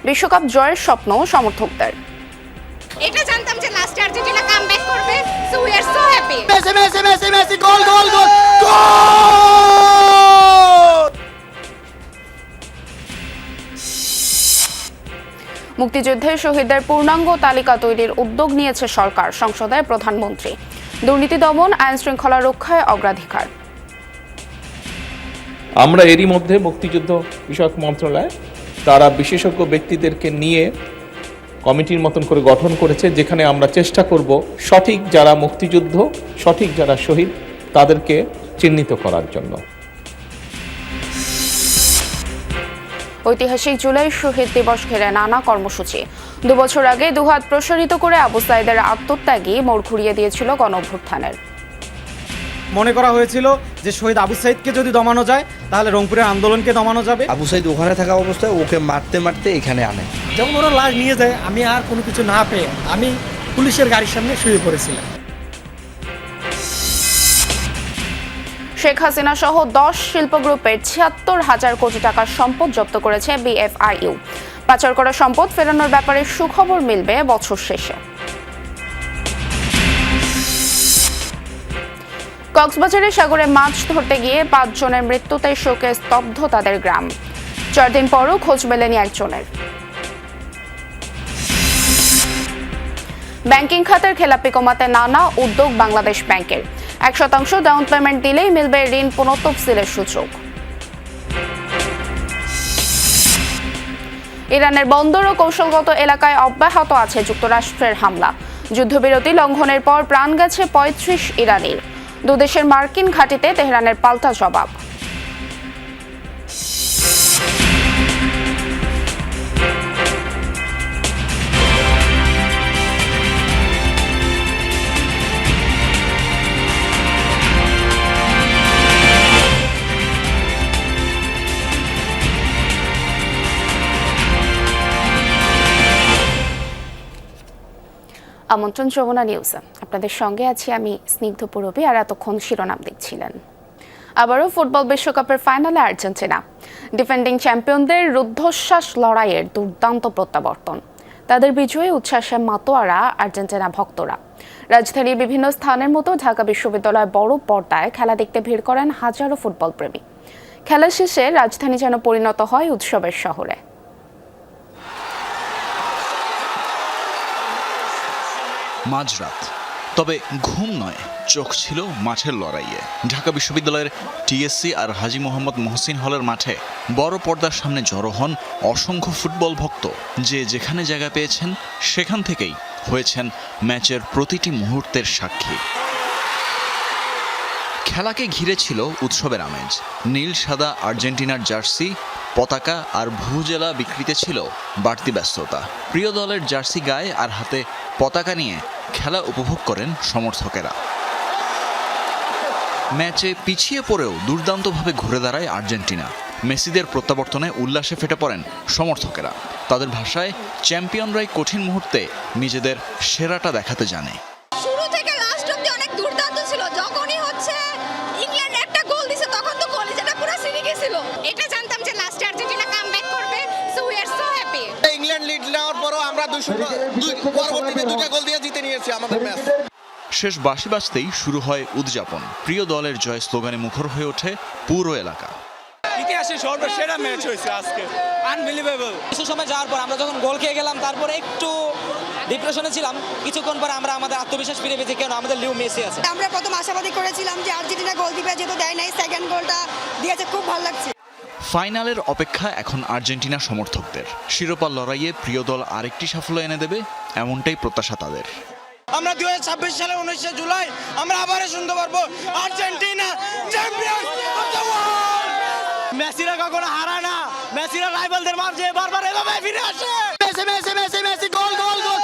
বিশ্বকাপ জয়ের স্বপ্ন সমর্থকদের। এটা জানতাম যে লাস্ট আর্জেন্টিনা কামব্যাক করবে, so we are so happy. Messi Messi Messi Messi goal goal goal goal! মুক্তিযুদ্ধের শহীদদের পূর্ণাঙ্গ তালিকা তৈরির উদ্যোগ নিয়েছে সরকার, সংসদে প্রধানমন্ত্রী। দুর্নীতি দমন, আইন শৃঙ্খলা রক্ষায় অগ্রাধিকার। আমরা এরই মধ্যে মুক্তিযুদ্ধ বিষয়ক মন্ত্রণালয় তারা বিশেষজ্ঞ ব্যক্তিদেরকে নিয়ে কমিটির মতন করে গঠন করেছে, যেখানে আমরা চেষ্টা করব সঠিক যারা মুক্তিযুদ্ধ, সঠিক যারা শহীদ তাদেরকে চিহ্নিত করার জন্য। ঐতিহাসিক জুলাই শহীদ দিবস ঘিরে নানা কর্মসূচি। 2 বছর আগে দুহাত প্রসারিত করে আবু সাইদের আত্মত্যাগী মোড় ঘুরিয়ে দিয়েছিল গণঅভ্যুত্থানের। মনে করা হয়েছিল যে শহীদ আবু সাইদকে যদি দমানো যায় তাহলে রংপুরের আন্দোলনকে দমানো যাবে। আবু সাইদ ওখানে থাকা অবস্থায় ওকে মারতে মারতে এখানে আনে। যখন ওরা লাশ নিয়ে যায় আমি আর কোনো কিছু না পেয়ে আমি পুলিশের গাড়ির সামনে শুয়ে পড়েছিলাম। শেখ হাসিনা সহ 10 শিল্প গ্রুপের ৭৬,০০০ কোটি টাকার সম্পদ জব্দ করেছে বিএফআইইউ। পাচার করা সম্পদ ফেরানোর ব্যাপারে সুখবর মিলবে বছর শেষে। কক্সবাজারে সাগরে মাছ ধরতে গিয়ে 5 জনের মৃত্যুতে শোকে স্তব্ধ তাদের গ্রাম। 4 দিন পরও খোঁজ মেলেনি একজনের। ব্যাংকিং খাতের খেলাপি কমাতে নানা উদ্যোগ বাংলাদেশ ব্যাংকের। 1% ডাউন পেমেন্ট দিলেই মিলবে ঋণ পুনঃতফসিলের সুযোগ। ইরানের বন্দর ও কৌশলগত এলাকায় অব্যাহত আছে যুক্তরাষ্ট্রের হামলা। যুদ্ধবিরতি লঙ্ঘনের পর প্রাণ গেছে 35 ইরানির। দুদেশের মার্কিন ঘাঁটিতে তেহরানের পাল্টা জবাব। আমন্ত্রণ যমুনা নিউজে আপনাদের সঙ্গে আছি আমি স্নিগ্ধ পুরবী, আর এতক্ষণ শিরোনাম দেখছিলেন। আবারও ফুটবল বিশ্বকাপের ফাইনালে আর্জেন্টিনা। ডিফেন্ডিং চ্যাম্পিয়নদের রুদ্ধশ্বাস লড়াইয়ের দুর্দান্ত প্রত্যাবর্তন। তাদের বিজয়ে উচ্ছ্বাসে মাতোয়ারা আর্জেন্টিনা ভক্তরা। রাজধানীর বিভিন্ন স্থানের মতো ঢাকা বিশ্ববিদ্যালয় বড় পর্দায় খেলা দেখতে ভিড় করেন হাজারো ফুটবল প্রেমী। খেলা শেষে রাজধানী যেন পরিণত হয় উৎসবের শহরে। মাঝরাত, তবে ঘুম নয়, চোখ ছিল মাঠের লড়াইয়ে। ঢাকা বিশ্ববিদ্যালয়ের টিএসসি আর হাজী মোহাম্মদ মহসিন হলের মাঠে বড় পর্দার সামনে জড়ো হন অসংখ্য ফুটবল ভক্ত। যে যেখানে জায়গা পেয়েছেন সেখান থেকেই হয়েছেন ম্যাচের প্রতিটি মুহূর্তের সাক্ষী। খেলাকে ঘিরে ছিল উৎসবের আমেজ। নীল সাদা আর্জেন্টিনার জার্সি, পতাকা আর ভুজেলা বিক্রিতে ছিল বাড়তি ব্যস্ততা। প্রিয় দলের জার্সি গায়ে আর হাতে পতাকা নিয়ে খেলা উপভোগ করেন সমর্থকেরা। ম্যাচে পিছিয়ে পড়েও দুর্দান্তভাবে ঘুরে দাঁড়ায় আর্জেন্টিনা। মেসিদের প্রত্যাবর্তনে উল্লাসে ফেটে পড়েন সমর্থকেরা। তাদের ভাষায়, চ্যাম্পিয়নরাই কঠিন মুহূর্তে নিজেদের সেরাটা দেখাতে জানে। শুরু থেকে লাস্ট অবধি অনেক দুর্দান্ত ছিল। যখনই হচ্ছে ইংল্যান্ড একটা গোল দিছে তখন তো কলিজাটা পুরো সিঁড়ি গেছিল। এটা জানতাম যে লাস্ট আর্জেন্টিনা কামব্যাক করবে, so we are so happy. England lead নেওয়ার পরও আমরা পরবর্তীতে 2টা গোল দিয়ে জিতে নিয়েছি আমাদের ম্যাচ। শেষ বাঁশি বাজতেই শুরু হয় উদযাপন। প্রিয় দলের জয় স্লোগানে মুখর হয়ে ওঠে পুরো এলাকা। ইতিহাসের সর্বসেরা ম্যাচ হয়েছে আজকে, আনবিলিভেবল। কিছু সময় যাওয়ার পর আমরা যখন গোল খেয়ে গেলাম, তারপরে একটু ডিপ্রেশনে ছিলাম। কিছুক্ষণ পরে আমরা আমাদের আত্মবিশ্বাস ফিরে পেয়েছি, কেন আমাদের লিও মেসি আছে। আমরা প্রথম আশাবাদী করেছিলাম যে আর্জেন্টিনা গোল দিবে, যেহেতু দেয় নাই, সেকেন্ড গোলটা দিয়েছে, খুব ভালো লাগছে। ফাইনালের অপেক্ষা এখন আর্জেন্টিনা সমর্থকদের। শিরোপার লড়াইয়ে প্রিয় দল আরেকটি সাফল্য এনে দেবে, এমনটাই প্রত্যাশা তাদের। আমরা 2026 সালের 19 জুলাই আমরা আবারও শুনতে পারবো Argentina champion of the world. মেসিরা কখনো হারায় না, মেসিরা রাইভালদের মাঝে বারবার এভাবে ফিরে আসে। Messi Messi Messi Messi goal goal goal!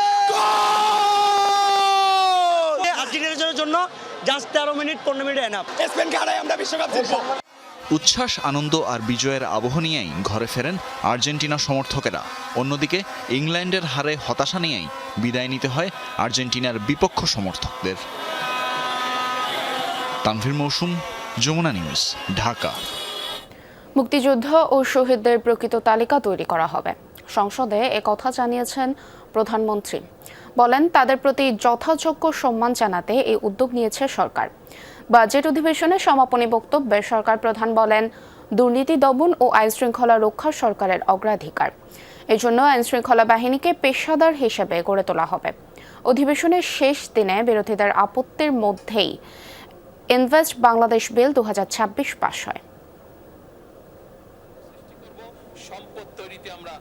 আর্জেন্টিনার জন্য জাস্ট 13 মিনিট 15 মিনিট এনাফ। স্পেনকে হারাই আমরা বিশ্বকাপ জিতবো। উচ্ছ্বাস, আনন্দ আর বিজয়ের আবহ নিয়েই ঘরে ফেরেন আর্জেন্টিনা সমর্থকেরা। অন্যদিকে ইংল্যান্ডের হারে হতাশা নিয়েই বিদায় নিতে হয় আর্জেন্টিনার বিপক্ষ সমর্থকদের। তানভীর মৌসুম, যমুনা নিউজ, ঢাকা। মুক্তিযুদ্ধ ও শহীদদের প্রকৃত তালিকা তৈরি করা হবে। সংসদে একথা জানিয়েছেন প্রধানমন্ত্রী। বলেন, তাদের প্রতি যথাযোগ্য সম্মান জানাতে এই উদ্যোগ নিয়েছে সরকার। বাজেট অধিবেশনে সমাপনী বক্তব্যে সরকার প্রধান বলেন, দুর্নীতি দমন ও আইনশৃঙ্খলা রক্ষা সরকারের অগ্রাধিকার। এজন্য আইনশৃঙ্খলা বাহিনীকে পেশাদার হিসেবে গড়ে তোলা হবে। অধিবেশনের শেষ দিনে বিরোধীদের আপত্তির মধ্যেই ইনভেস্ট বাংলাদেশ বিল 2026 পাস হয়।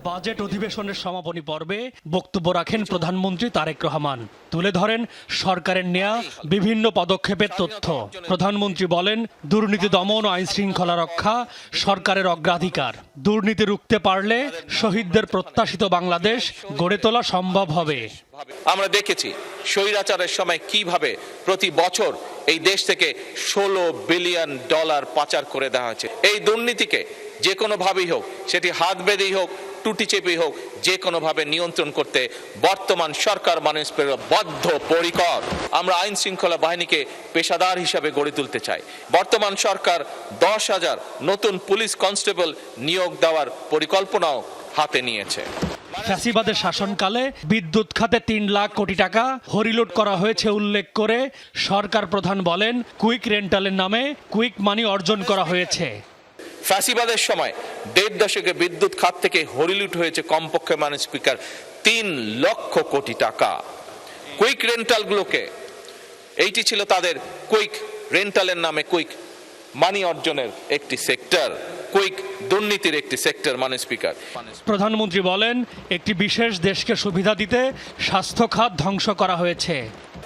বাজেট অধিবেশনের সমাপনী পর্বে বক্তব্য রাখেন প্রধানমন্ত্রী তারেক রহমান। তুলে ধরেন সরকারের নেয়া বিভিন্ন পদক্ষেপের তথ্য। প্রধানমন্ত্রী বলেন, দুর্নীতি দমন ও আইন শৃঙ্খলা রক্ষা সরকারের অগ্রাধিকার। দুর্নীতি রুখতে পারলে শহীদদের প্রত্যাশিত বাংলাদেশ গড়ে তোলা সম্ভব হবে। আমরা দেখেছি স্বৈরাচারের সময় কিভাবে প্রতি বছর এই দেশ থেকে $16 বিলিয়ন পাচার করে দেওয়া হয়েছে। এই দুর্নীতিকে যে কোনোভাবেই হোক, সেটি হাত বেঁধেই হোক, টুটি চেপেই হোক, যে কোনোভাবে নিয়ন্ত্রণ করতে বর্তমান সরকার বদ্ধপরিকর। আমরা আইন শৃঙ্খলা বাহিনীকে পেশাদার হিসাবে গড়ে তুলতে চাই। বর্তমান সরকার 10,000 নতুন পুলিশ কনস্টেবল নিয়োগ দেওয়ার পরিকল্পনাও হাতে নিয়েছে। ফ্যাসিবাদের শাসনকালে বিদ্যুৎ খাতে 3 লাখ কোটি টাকা হরিলুট করা হয়েছে উল্লেখ করে সরকার প্রধান বলেন, কুইক রেন্টালের নামে কুইক মানি অর্জন করা হয়েছে। ফ্যাসিবাদের সময় 1.5 দশকে বিদ্যুৎ খাত থেকে হরিলুট হয়েছে কমপক্ষে মানে স্পিকার 3 লক্ষ কোটি টাকা। কুইক রেন্টালগুলোকে, এইটি ছিল তাদের কুইক রেন্টালের নামে কুইক মানি অর্জনের একটি সেক্টর, কুইক দুর্নীতির একটি সেক্টর মানে স্পিকার। প্রধানমন্ত্রী বলেন, একটি বিশেষ দেশকে সুবিধা দিতে স্বাস্থ্য খাত ধ্বংস করা হয়েছে।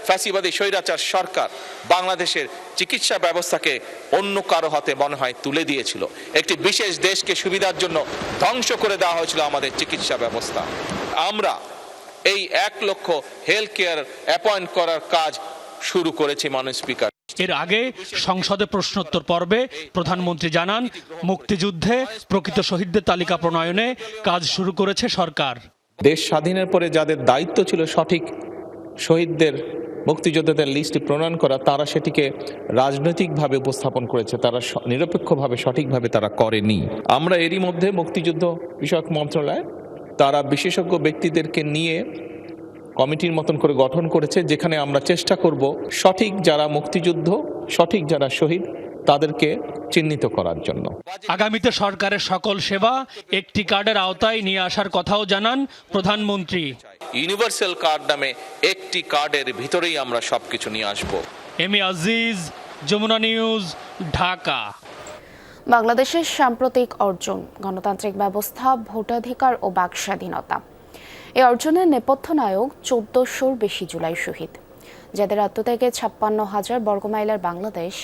ফ্যাসিবাদী স্বৈরাচার সরকার বাংলাদেশের চিকিৎসা ব্যবস্থাকে অন্য কারো হাতে মনে হয় তুলে দিয়েছিল। একটি বিশেষ দেশকে সুবিধার জন্য ধ্বংস করে দেওয়া হয়েছিল আমাদের চিকিৎসা ব্যবস্থা। আমরা এই 1 লক্ষ হেলথ কেয়ার অ্যাপয়েন্ট করার কাজ শুরু করেছি মাননীয় স্পিকার। এর আগে সংসদে প্রশ্নোত্তর পর্বে প্রধানমন্ত্রী জানান, মুক্তিযুদ্ধে প্রকৃত শহীদদের তালিকা প্রণয়নে কাজ শুরু করেছে সরকার। দেশ স্বাধীনের পরে যাদের দায়িত্ব ছিল সঠিক শহীদদের, মুক্তিযোদ্ধাদের লিস্ট প্রণয়ন করা, তারা সেটিকে রাজনৈতিকভাবে উপস্থাপন করেছে, তারা নিরপেক্ষভাবে সঠিকভাবে তারা করেনি। আমরা এরই মধ্যে মুক্তিযুদ্ধ বিষয়ক মন্ত্রণালয় তারা বিশেষজ্ঞ ব্যক্তিদেরকে নিয়ে কমিটির মতন করে গঠন করেছে, যেখানে আমরা চেষ্টা করব সঠিক যারা মুক্তিযুদ্ধ, সঠিক যারা শহীদ, তাদেরকে চিহ্নিত করার জন্য। আগামীতে সরকারের সকল সেবা একটি কার্ডের আওতায় নিয়ে আসার কথাও জানান প্রধানমন্ত্রী। ইউনিভার্সাল কার্ড নামে একটি কার্ডের ভিতরেই আমরা সবকিছু নিয়ে আসব। M A Aziz, Jamuna news, Dhaka. বাংলাদেশের সাম্প্রতিক অর্জন গণতান্ত্রিক ব্যবস্থা, ভোটাধিকার ও বাক স্বাধীনতা। এই অর্জনের নেপথ্য নায়ক 1400-র বেশি জুলাই শহীদ, যাদের আত্মত্যাগে 56,000 বর্গমাইলের বাংলাদেশ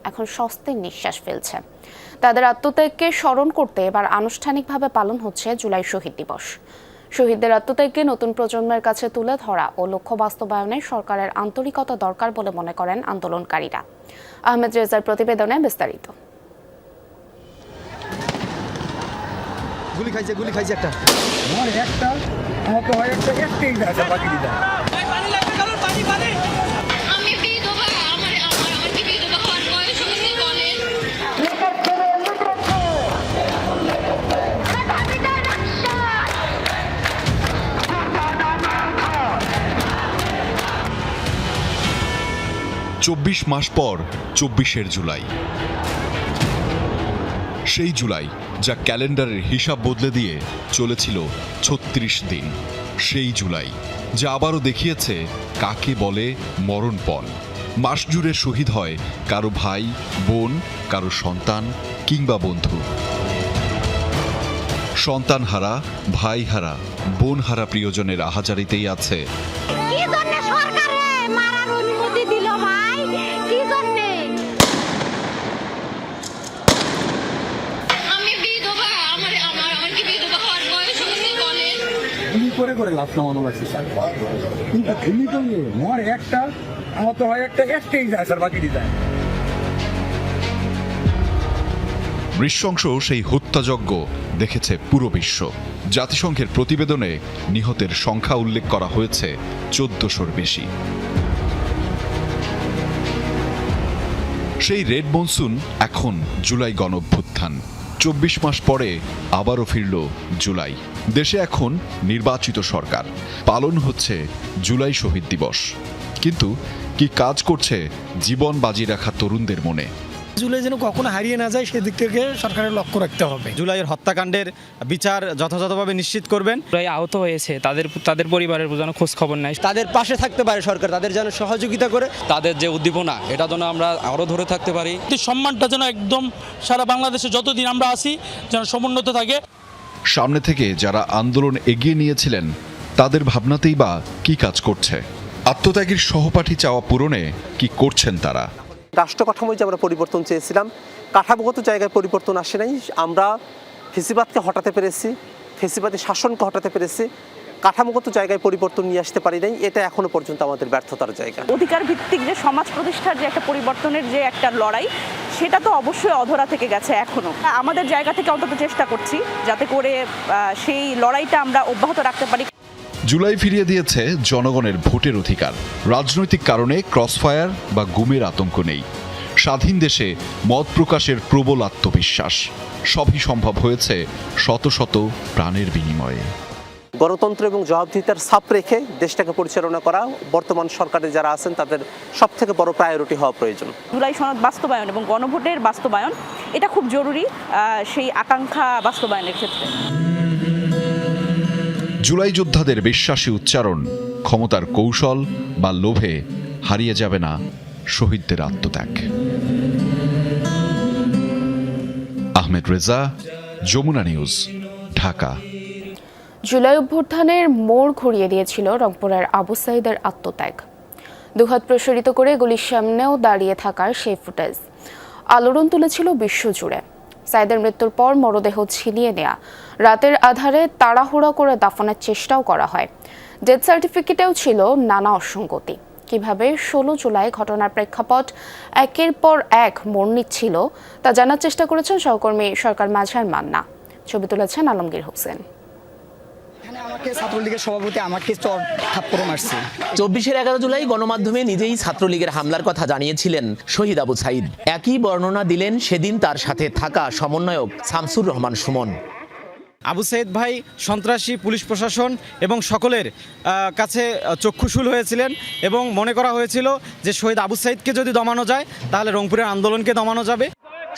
এখন স্বস্তির নিঃশ্বাস ফেলছে। তাদের আত্মত্যাগকে স্মরণ করতে এবার আনুষ্ঠানিকভাবে পালন হচ্ছে জুলাই শহীদ দিবস। শহীদদের আত্মত্যাগকে নতুন প্রজন্মের কাছে তুলে ধরা ও লক্ষ্য বাস্তবায়নে সরকারের আন্তরিকতা দরকার বলে মনে করেন আন্দোলনকারীরা। আহমেদ রেজার প্রতিবেদনে বিস্তারিত। গুলি খাইছে একটা। আমি বিধবা, আমার কি বিধবা হওয়ার বয়স হয়েছে বলেন? চব্বিশ মাস পর 24 জুলাই, সেই জুলাই যা ক্যালেন্ডারের হিসাব বদলে দিয়ে চলেছিল 36 দিন। সেই জুলাই যা আবারও দেখিয়েছে কাকে বলে মরণপণ। মাস জুড়ে শহীদ হয় কারো ভাই, বোন, কারো সন্তান কিংবা বন্ধু। সন্তান হারা, ভাই হারা, বোন হারা প্রিয়জনের আহাজারিতেই আছে করে লাভ নামানো লাগছে একটা, আমার তো হয় একটাই যায় স্যার, বাকি যায়। নৃশংস সেই হত্যাযজ্ঞ দেখেছে পুরো বিশ্ব। জাতিসংঘের প্রতিবেদনে নিহতের সংখ্যা উল্লেখ করা হয়েছে 1400-র বেশি। সেই রেড মনসুন এখন জুলাই গণঅভ্যুত্থান। 24 মাস পরে আবারও ফিরল জুলাই। দেশে এখন নির্বাচিত সরকার, পালন হচ্ছে জুলাই শহীদ দিবস। কিন্তু কি কাজ করছে জীবন বাজি রাখা তরুণদের মনে? জুলাই যেন কখনো হারিয়ে না যায় সেদিক থেকে সরকারের লক্ষ্য রাখতে হবে। জুলাইয়ের হত্যাকাণ্ডের বিচার যথাযথভাবে নিশ্চিত করবেন। জুলাই আহত হয়েছে, তাদের পরিবারের যেন খোঁজ খবর নেয়, তাদের পাশে থাকতে পারে সরকার, তাদের যেন সহযোগিতা করে। তাদের যে উদ্দীপনা এটা যেন আমরা আরো ধরে থাকতে পারি। সম্মানটা যেন একদম সারা বাংলাদেশে যতদিন আমরা আছি যেন সমুন্নত থাকে। সামনে থেকে যারা আন্দোলন এগিয়ে নিয়েছিলেন তাদের ভাবনাতেই বা কি কাজ করছে? আত্মত্যাগীর সহপাঠী চাওয়া পূরণে কি করছেন তারা? রাষ্ট্র কাঠামোয় যে আমরা পরিবর্তন চেয়েছিলাম, কাঠামোগত জায়গায় পরিবর্তন আসে নাই। আমরা ফেসিবাদকে হটাতে পেরেছি, ফেসিবাদী শাসনকে হটাতে পেরেছি, কাঠামোগত জায়গায় পরিবর্তন নিয়ে আসতে পারি নাই। এটা এখনো পর্যন্ত আমাদের ব্যর্থতার জায়গা। অধিকার ভিত্তিক যে সমাজ প্রতিষ্ঠার যে একটা পরিবর্তনের যে একটা লড়াই, সেটা তো অবশ্যই অধরা থেকে গেছে। এখনো আমাদের জায়গা থেকে অন্তত চেষ্টা করছি যাতে করে সেই লড়াইটা আমরা অব্যাহত রাখতে পারি। জুলাই ফিরিয়ে দিয়েছে জনগণের ভোটের অধিকার। রাজনৈতিক কারণে ক্রসফায়ার বা গুমের আতঙ্ক নেই। স্বাধীন দেশে মত প্রকাশের প্রবল আত্মবিশ্বাস। সবই সম্ভব হয়েছে শত শত প্রাণের বিনিময়ে। গণতন্ত্র এবং জবাবদিহিতার ছাপ রেখে দেশটাকে পরিচালনা করা বর্তমান সরকারে যারা আছেন তাদের সবথেকে বড় প্রায়োরিটি হওয়া প্রয়োজন। জুলাই সনদ বাস্তবায়ন এবং গণভোটের বাস্তবায়ন এটা খুব জরুরি সেই আকাঙ্ক্ষা বাস্তবায়নের ক্ষেত্রে। জুলাই যোদ্ধাদের বিশ্বাসী উচ্চারণ, ক্ষমতার কৌশল বা লোভে হারিয়ে যাবে না শহীদদের আত্মত্যাগ। আহমেদ রেজা, যমুনা নিউজ, ঢাকা। জুলাই অভ্যুত্থানের মোড় ঘুরিয়ে দিয়েছিল রংপুরের আবু সাঈদের আত্মত্যাগ। দুহাত প্রসারিত করে গুলির সামনেও দাঁড়িয়ে থাকার সেই ফুটেজ আলোড়ন তুলেছিল বিশ্বজুড়ে। সাঈদের মৃত্যুর পর মরদেহ ছিনিয়ে নেওয়া, রাতের আধারে তাড়াহুড়া করে দাফনের চেষ্টাও করা হয়। ডেথ সার্টিফিকেটেও ছিল নানা অসঙ্গতি। কিভাবে 16 জুলাই ঘটনার প্রেক্ষাপট একের পর এক মোড় নিচ্ছিল তা জানার চেষ্টা করেছেন সহকর্মী সরকার মাঝার মান্না। ছবি তুলেছেন আলমগীর হোসেন। আমাকে ছাত্রলীগের সভাপতি আমাকে চর থাপ্পড় মারছে। 24-11 জুলাই গণমাধ্যমে নিজেই ছাত্রলীগের হামলার কথা জানিয়েছিলেন শহীদ আবু সাঈদ। একই বর্ণনা দিলেন সেদিন তার সাথে থাকা সমন্বয়ক শামসুর রহমান সুমন। আবু সাঈদ ভাই সন্ত্রাসী, পুলিশ প্রশাসন এবং সকলের কাছে চক্ষুশূল হয়েছিলেন এবং মনে করা হয়েছিল যে শহীদ আবু সাঈদকে যদি দমানো যায় তাহলে রংপুরের আন্দোলনকে দমানো যাবে।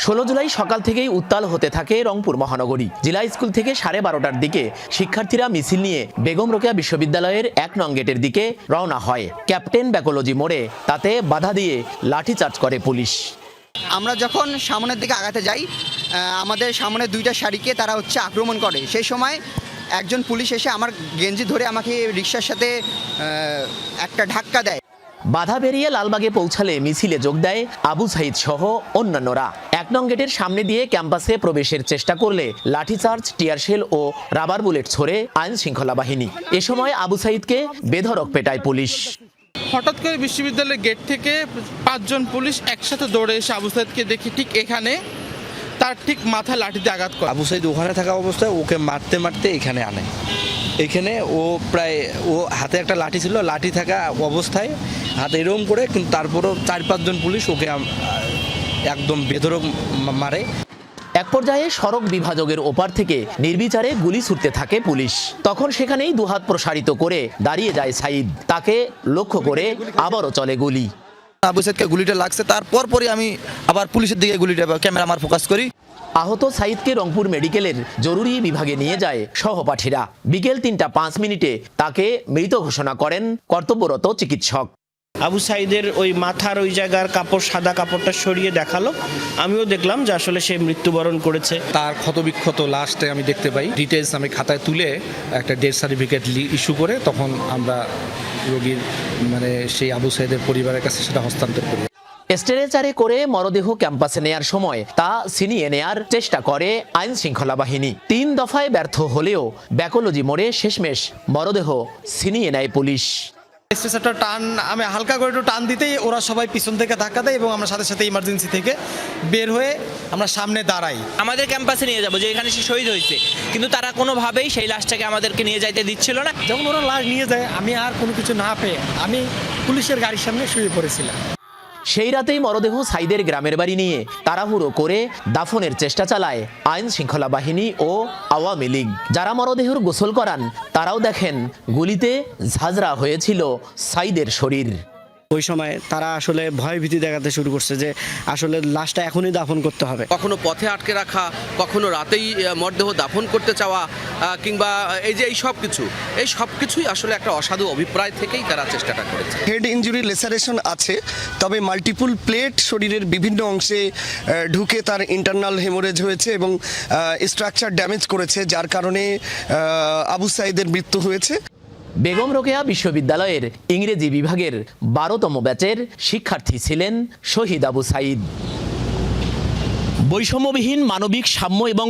16 জুলাই সকাল থেকেই উত্তাল হতে থাকে রংপুর মহানগরী। জেলা স্কুল থেকে 12:30টার দিকে শিক্ষার্থীরা মিছিল নিয়ে বেগম রোকেয়া বিশ্ববিদ্যালয়ের 1 নং গেটের দিকে রওনা হয়। ক্যাপ্টেন ব্যাকোলজি মোড়ে তাতে বাধা দিয়ে লাঠিচার্জ করে পুলিশ। আমরা যখন সামনের দিকে আগাতে যাই, আমাদের সামনে 2টা সারিকে তারা আক্রমণ করে। সেই সময় একজন পুলিশ এসে আমার গেঞ্জি ধরে আমাকে রিকশার সাথে একটা ধাক্কা দেয়। বাধা পেরিয়ে লালবাগে পৌঁছালে মিছিলে যোগ দেয় আবু সাঈদ সহ অন্যান্যরা। 1 নং গেটের সামনে দিয়ে ক্যাম্পাসে প্রবেশের চেষ্টা করলে লাঠিচার্জ, টিয়ারশেল ও রাবার বুলেট ছোড়ে আইন শৃঙ্খলা বাহিনী। এ সময় আবু সাঈদকে বেধড়ক পেটায় পুলিশ। হঠাৎ করে বিশ্ববিদ্যালয়ের গেট থেকে 5 জন পুলিশ একসাথে দৌড়ে এসে আবু সাঈদকে দেখি ঠিক এখানে তার ঠিক মাথায় লাঠি দিয়ে আঘাত করে। আবু সাঈদ ওখানে থাকা অবস্থায় ওকে মারতে মারতে এখানে আনে। এখানে ও হাতে একটা লাঠি ছিল, লাঠি থাকা অবস্থায় হাতে এরকম করে, কিন্তু তারপরও 4-5 জন পুলিশ ওকে একদম বেধড়ক মারে। এক পর্যায়ে সড়ক বিভাজকের ওপার থেকে নির্বিচারে গুলি ছুটতে থাকে পুলিশ। তখন সেখানেই দুহাত প্রসারিত করে দাঁড়িয়ে যায় সাঈদ। তাকে লক্ষ্য করে আবারও চলে গুলি। আবু সাঈদকে গুলিটা লাগছে, তারপর আমি আবার পুলিশের দিকে গুলিটা ক্যামেরা আমার ফোকাস করি। আহত সাঈদকে রংপুর মেডিকেলের জরুরি বিভাগে নিয়ে যায় সহপাঠীরা। বিকেল 3টা 5 মিনিটে তাকে মৃত ঘোষণা করেন কর্তব্যরত চিকিৎসক। আবু সাঈদের ওই মাথার ওই জায়গার কাপড়, সাদা কাপড়টা সরিয়ে দেখালো। আমিও দেখলাম যে আসলে সে মৃত্যুবরণ করেছে। তার ক্ষতবিক্ষত লাশটা আমি দেখতে পাই। ডিটেলস আমি খাতায় তুলে একটা ডেথ সার্টিফিকেট ইস্যু করে তখন আমরা রোগীর সেই আবু সাঈদের পরিবারের কাছে সেটা হস্তান্তর করি। স্ট্রেচারে করে মরদেহ ক্যাম্পাসে নেয়ার সময় তা ছিনিয়ে নেয়ার চেষ্টা করে আইন শৃঙ্খলা বাহিনী। 3 দফায় ব্যর্থ হলেও ব্যাকোলজি মোড়ে শেষমেশ মরদেহ ছিনিয়ে নেয় পুলিশ। স্ট্রেচারটা আমি হালকা করে একটু টান দিতেই ওরা সবাই পিছন থেকে ধাক্কা দেয় এবং আমরা সাথে সাথে ইমার্জেন্সি থেকে বের হয়ে আমরা সামনে দাঁড়াই। আমাদের ক্যাম্পাসে নিয়ে যাবো যে এখানে সে শহীদ হয়েছে, কিন্তু তারা কোনোভাবেই সেই লাশটাকে আমাদেরকে নিয়ে যাইতে দিচ্ছিল না। যখন ওরা লাশ নিয়ে যায় আমি আর কোনো কিছু না পেয়ে আমি পুলিশের গাড়ির সামনে শুয়ে পড়েছিলাম। সেই রাতেই মরদেহ সাইদের গ্রামের বাড়ি নিয়ে তাড়াহুড়ো করে দাফনের চেষ্টা চালায় আইন শৃঙ্খলা বাহিনী ও আওয়ামী লীগ। যারা মরদেহর গোসল করান তারাও দেখেন গুলিতে ঝাঁঝরা হয়েছিল সাইদের শরীর। ওই সময় তারা আসলে ভয় ভীতি দেখাতে শুরু করছে যে আসলে লাশটা এখনই দাফন করতে হবে। কখনো পথে আটকে রাখা, কখনো রাতেই মরদেহ দাফন করতে চাওয়া, কিংবা এই সব কিছুই আসলে একটা অসাধু অভিপ্রায় থেকেই তারা চেষ্টাটা করেছে। হেড ইনজুরি লেসারেশন আছে, তবে মাল্টিপল প্লেট শরীরের বিভিন্ন অংশে ঢুকে তার ইন্টারনাল হেমোরেজ হয়েছে এবং স্ট্রাকচার ড্যামেজ করেছে, যার কারণে আবু সাইদের মৃত্যু হয়েছে। বেগম রোকেয়া বিশ্ববিদ্যালয়ের ইংরেজি বিভাগের 12তম ব্যাচের শিক্ষার্থী ছিলেন শহীদ আবু সাইদ। বৈষম্যবিহীন মানবিক সাম্য এবং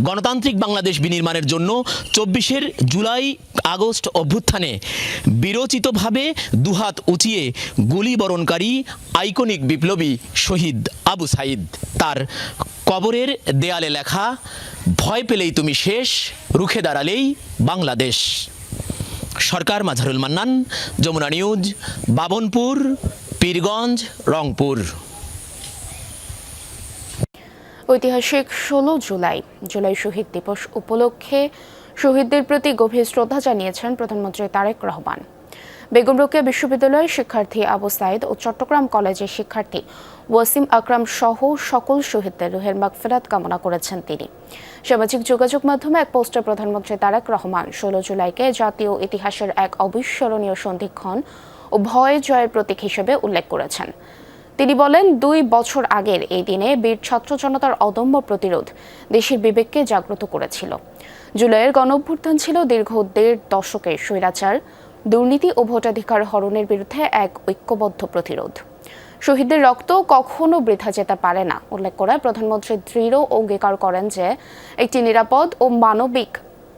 গণতান্ত্রিক বাংলাদেশ বিনির্মাণের জন্য 24 জুলাই আগস্ট অভ্যুত্থানে বিরচিতভাবে দুহাত উঁচিয়ে গুলিবরণকারী আইকনিক বিপ্লবী শহীদ আবু সাইদ। তার কবরের দেয়ালে লেখা, ভয় পেলেই তুমি শেষ, রুখে দাঁড়ালেই বাংলাদেশ। সরকার মাঝারুল মান্নান, যমুনা নিউজ, বাবনপুর, পীরগঞ্জ, রংপুর। ঐতিহাসিক 16 জুলাই শহীদ দিবস উপলক্ষে শহীদদের প্রতি গভীর শ্রদ্ধা জানিয়েছেন প্রধানমন্ত্রী তারেক রহমান। বেগম রোকেয়া বিশ্ববিদ্যালয়ের শিক্ষার্থী আবু সাইদ ও চট্টগ্রাম কলেজের শিক্ষার্থী ওয়াসিম আকরাম সহ সকল শহীদদের রুহের মাগফিরাত কামনা করেছেন তিনি। সামাজিক যোগাযোগ মাধ্যমে এক পোস্টে প্রধানমন্ত্রী তারেক রহমান 16 জুলাইকে জাতীয় ইতিহাসের এক অবিস্মরণীয় সন্ধিক্ষণ ও ভয় জয়ের প্রতীক হিসেবে উল্লেখ করেছেন। তিনি বলেন, 2 বছর আগের এই দিনে বীর ছাত্র জনতার অদম্য প্রতিরোধ দেশের বিবেককে জাগ্রত করেছিল। জুলাইয়ের গণঅভ্যুত্থান ছিল দীর্ঘ 1.5 দশকের স্বৈরাচার, দুর্নীতি ও ভোটাধিকার হরণের বিরুদ্ধে এক ঐক্যবদ্ধ প্রতিরোধ। শহীদদের রক্ত কখনো বৃথা যেতে পারে না উল্লেখ করে প্রধানমন্ত্রী দৃঢ় অঙ্গীকার করেন যে একটি নিরাপদ ও মানবিক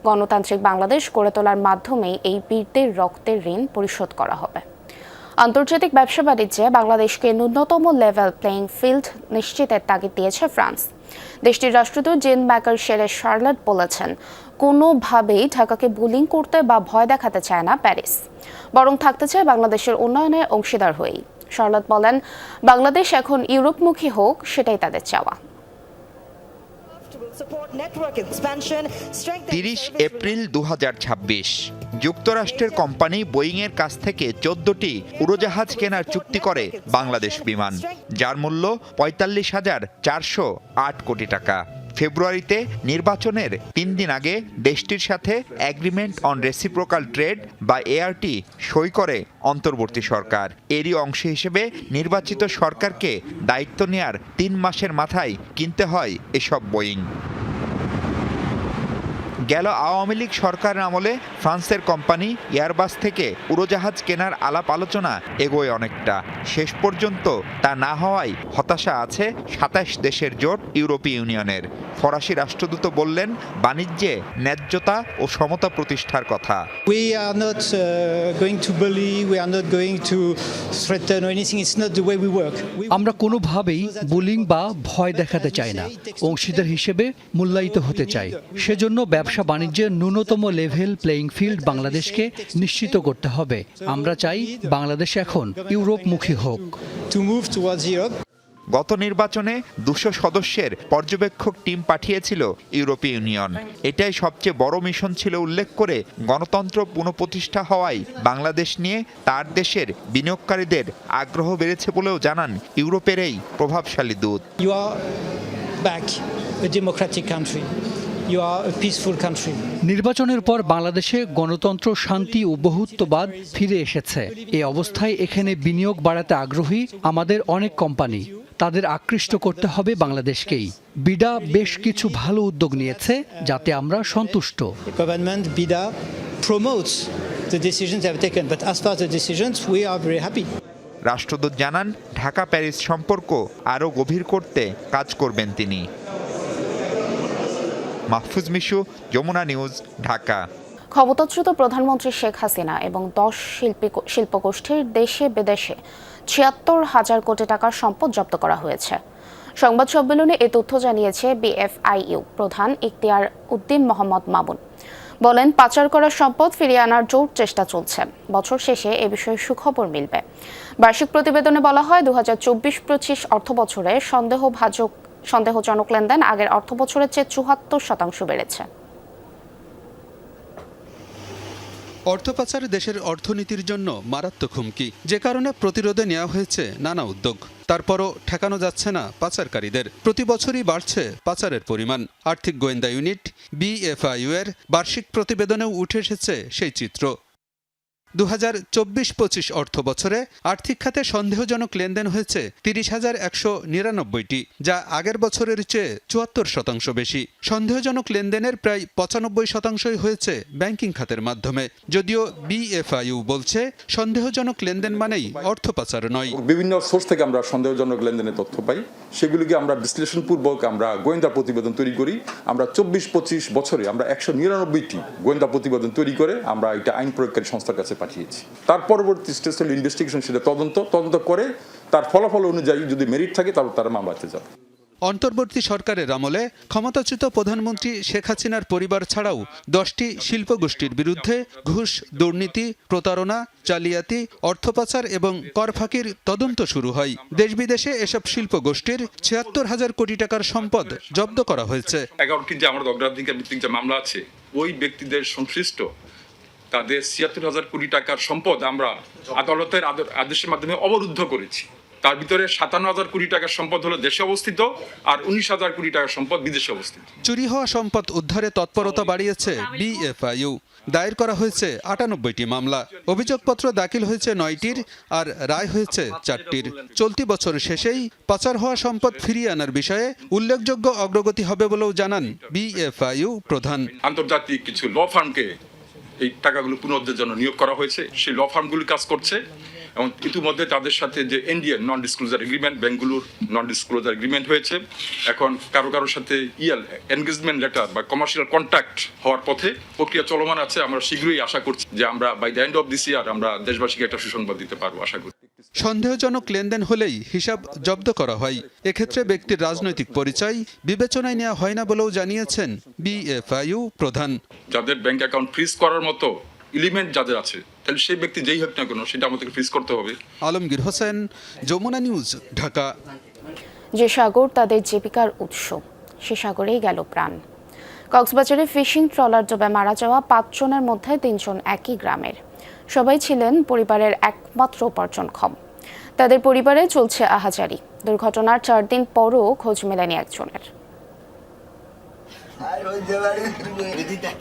গণতান্ত্রিক বাংলাদেশ গড়ে তোলার মাধ্যমে এই বীরদের রক্তের ঋণ পরিশোধ করা হবে। আন্তর্জাতিক ব্যবসা বাণিজ্যে বাংলাদেশকে ন্যূনতম লেভেল প্লেইং ফিল্ড নিশ্চিতের তাগিদ দিয়েছে ফ্রান্স। দেশটির রাষ্ট্রদূত জিন ম্যাকারশেলে শার্লট বলেছেন, কোনোভাবেই ঢাকাকে বুলিং করতে বা ভয় দেখাতে চায় না প্যারিস, বরং থাকতে চায় বাংলাদেশের উন্নয়নের অংশীদার হয়েই। শার্লট বলেন, বাংলাদেশ এখন ইউরোপমুখী হোক, সেটাই তাদের চাওয়া। 30 এপ্রিল 2026 যুক্তরাষ্ট্রের কোম্পানি বোয়িংয়ের কাছ থেকে 14টি উড়োজাহাজ কেনার চুক্তি করে বাংলাদেশ বিমান, যার মূল্য 45,408 কোটি টাকা। ফেব্রুয়ারিতে নির্বাচনের 3 দিন আগে দেশটির সাথে এগ্রিমেন্ট অন রেসিপ্রোকাল ট্রেড বা এআরটি সই করে অন্তর্বর্তী সরকার। এরই অংশ হিসেবে নির্বাচিত সরকারকে দায়িত্ব নেয়ার 3 মাসের মাথায় কিনতে হয় এসব বোয়িং। গেল আওয়ামী লীগ সরকারের আমলে ফ্রান্সের কোম্পানি এয়ারবাস থেকে উড়োজাহাজ কেনার আলাপ আলোচনা এগোয় অনেকটা। শেষ পর্যন্ত তা না হওয়ায় হতাশা আছে 27 দেশের জোট ইউরোপীয় ইউনিয়নের। ফরাসি রাষ্ট্রদূত বললেন, বাণিজ্যে ন্যায্যতা ও সমতা প্রতিষ্ঠার কথা। আমরা কোনোভাবেই বুলিং বা ভয় দেখাতে চাই না, অংশীদার হিসেবে মূল্যায়িত হতে চাই। সেজন্য ব্যবসা বাণিজ্যের ন্যূনতম লেভেল প্লেইং ফিল্ড বাংলাদেশকে নিশ্চিত করতে হবে। আমরা চাই বাংলাদেশ এখন ইউরোপমুখী হোক। গত নির্বাচনে 200 সদস্যের পর্যবেক্ষক টিম পাঠিয়েছিল ইউরোপীয় ইউনিয়ন। এটাই সবচেয়ে বড় মিশন ছিল উল্লেখ করে গণতন্ত্র পুনঃপ্রতিষ্ঠা হওয়ায় বাংলাদেশ নিয়ে তার দেশের বিনিয়োগকারীদের আগ্রহ বেড়েছে বলেও জানান ইউরোপের এই প্রভাবশালী দূত। নির্বাচনের পর বাংলাদেশে গণতন্ত্র, শান্তি ও বহুত্ববাদ ফিরে এসেছে। এই অবস্থায় এখানে বিনিয়োগ বাড়াতে আগ্রহী আমাদের অনেক কোম্পানি। তাদের আকৃষ্ট করতে হবে বাংলাদেশকেই। বিডা বেশ কিছু ভালো উদ্যোগ নিয়েছে, যাতে আমরা সন্তুষ্ট। রাষ্ট্রদূত জানান, ঢাকা প্যারিস সম্পর্ক আরও গভীর করতে কাজ করবেন তিনি। মাহফুজ মিশু, যমুনা নিউজ, ঢাকা। ক্ষমতাচ্যুত প্রধানমন্ত্রী শেখ হাসিনা এবং 10 শিল্পগোষ্ঠীর দেশে বিদেশে 76,000 কোটি টাকার সম্পদ জব্দ করা হয়েছে। সংবাদ সম্মেলনে এ তথ্য জানিয়েছে বিএফআইইউ প্রধান ইখতিয়ার উদ্দিন মোহাম্মদ মামুন। বলেন, পাচার করা সম্পদ ফিরিয়ে আনার জোর চেষ্টা চলছে। বছর শেষে এ বিষয়ে সুখবর মিলবে। বার্ষিক প্রতিবেদনে বলা হয়, 2024-25 অর্থবছরে সন্দেহজনক লেনদেন আগের অর্থবছরের চেয়ে 74% বেড়েছে। অর্থ পাচার দেশের অর্থনীতির জন্য মারাত্মক হুমকি, যে কারণে প্রতিরোধে নেওয়া হয়েছে নানা উদ্যোগ। তারপরও ঠেকানো যাচ্ছে না পাচারকারীদের। প্রতি বছরই বাড়ছে পাচারের পরিমাণ। আর্থিক গোয়েন্দা ইউনিট BFIU এর বার্ষিক প্রতিবেদনেও উঠে এসেছে সেই চিত্র। 2024-25 অর্থ বছরে আর্থিক খাতে সন্দেহজনক লেনদেন হয়েছে 30,199টি, যা আগের বছরের চেয়ে 74% বেশি। সন্দেহজনক লেনদেনের প্রায় 95% হয়েছে ব্যাংকিং খাতের মাধ্যমে। যদিও BFIU বলছে, সন্দেহজনক লেনদেন মানেই অর্থ পাচার নয়। বিভিন্ন সোর্স থেকে আমরা সন্দেহজনক লেনদেনের তথ্য পাই, সেগুলিকে আমরা বিশ্লেষণপূর্বক আমরা গোয়েন্দা প্রতিবেদন তৈরি করি। আমরা 24-25 বছরে আমরা 199টি গোয়েন্দা প্রতিবেদন তৈরি করে আমরা এটা আইন প্রয়োগকারী সংস্থার কাছে পাঠিয়েছি। তার পরবর্তী স্টেজ হল ইনভেস্টিগেশন, সেটা তদন্ত করে তার ফলাফল অনুযায়ী যদি মেরিট থাকে তাহলে তারা মামলাতে যাবে। অন্তর্বর্তী সরকারের আমলে ক্ষমতাচ্যুত প্রধানমন্ত্রী শেখ হাসিনার পরিবার ছাড়াও 10টি শিল্প গোষ্ঠীর বিরুদ্ধে ঘুষ, দুর্নীতি, প্রতারণা, জালিয়াতি, অর্থ পাচার এবং কর ফাঁকির তদন্ত শুরু হয়। দেশ বিদেশে এসব শিল্প গোষ্ঠীর 76,000 কোটি টাকার সম্পদ জব্দ করা হয়েছে। 11টি যে আমাদের অগ্রাধিকার ভিত্তিক যে মামলা আছে, ওই ব্যক্তিদের সংশ্লিষ্ট তাদের 76,000 কোটি টাকার সম্পদ আমরা আদালতের আদেশের মাধ্যমে অবরুদ্ধ করেছি। তার ভিতরে 57,000 কোটি টাকার সম্পদ হলো দেশে অবস্থিত, আর 19,000 কোটি টাকার সম্পদ বিদেশে অবস্থিত। চুরি হওয়া সম্পদ উদ্ধারে তৎপরতা বাড়িয়েছে BFIU। দায়ের করা হয়েছে 98টি মামলা। অভিযোগপত্র দাখিল হয়েছে 9টির, আর রায় হয়েছে 4টির। চলতি বছর শেষেই পাচার হওয়া সম্পদ ফিরিয়ে আনার বিষয়ে উল্লেখযোগ্য অগ্রগতি হবে বলেও জানান BFIU প্রধান। আন্তর্জাতিক কিছু ল ফার্মকে এই টাকাগুলো পুনরুদ্ধারের জন্য নিয়োগ করা হয়েছে। সেই ল ফার্মগুলি কাজ করছে এবং ইতিমধ্যে তাদের সাথে যে NDA নন ডিসক্লোজার এগ্রিমেন্ট, ব্যাংকগুলোর নন ডিসক্লোজার এগ্রিমেন্ট হয়েছে। এখন কারোর সাথে এনগেজমেন্ট লেটার বা কমার্শিয়াল কন্ট্যাক্ট হওয়ার পথে, প্রক্রিয়া চলমান আছে। আমরা শীঘ্রই আশা করছি যে আমরা by the end of this year আমরা দেশবাসীকে একটা সুসংবাদ দিতে পারবো, আশা করি। সন্দেহজনক লেনদেন হলেই হিসাব জব্দ করা হয়। এক্ষেত্রে ব্যক্তির রাজনৈতিক পরিচয় বিবেচনায় নেওয়া হয় না বলেও জানিয়েছেন BFIU প্রধান। যাদের ব্যাংক অ্যাকাউন্ট ফ্রিজ করার মতো এলিমেন্ট যাদের আছে, তাহলে সেই ব্যক্তি যেই হোক না কেন, সেটা আমাদেরকে ফ্রিজ করতে হবে। আলমগীর হোসেন, যমুনা নিউজ, ঢাকা। যে সাগর তাদের জীবিকার উৎস, সে সাগরেই গেল প্রাণ। কক্সবাজারে ফিশিং ট্রলার ডুবে মারা যাওয়া 5 জনের মধ্যে 3 জন একই গ্রামের। সবাই ছিলেন পরিবারের একমাত্র উপার্জনক্ষম। তাদের পরিবারে চলছে আহাজারি। দুর্ঘটনার 4 দিন পরও খোঁজ মেলেনি একজনের।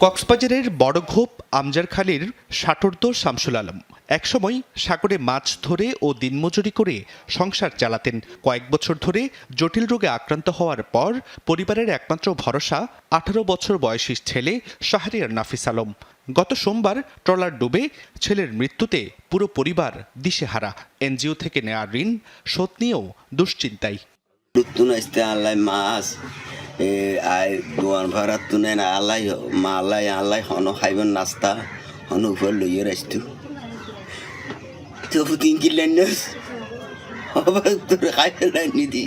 কক্সবাজারের বড়ঘোপ আমজারখালীর ষাটোর্ধ্ব শামসুল আলম একসময় সাগরে মাছ ধরে ও দিনমজুরি করে সংসার চালাতেন। কয়েক বছর ধরে জটিল রোগে আক্রান্ত হওয়ার পর পরিবারের একমাত্র ভরসা 18 বছর বয়সী ছেলে শাহরিয়ার নাফিস আলম। গত সোমবার ট্রলার ডুবে ছেলের মৃত্যুতে পুরো পরিবার দিশেহারা। NGO থেকে নেওয়া ঋণ শোধ নিয়েও দুশ্চিন্তায়। আই দোয়ান ভাড়া তুনে না আল্লাহ মা আল্লাহ হন খাইবেন নাস্তা হন উপর লইয়ে রাখতো তবু তিন কিলেন তোর খাইবেন নিদি।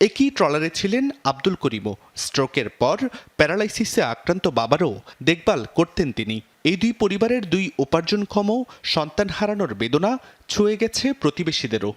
একই ট্রলারে ছিলেন আব্দুল করিমও। স্ট্রোকের পর প্যারালাইসিসে আক্রান্ত বাবারও দেখভাল করতেন তিনি। এই দুই পরিবারের 2 উপার্জনক্ষম সন্তান হারানোর বেদনা ছুঁয়ে গেছে প্রতিবেশীদেরও।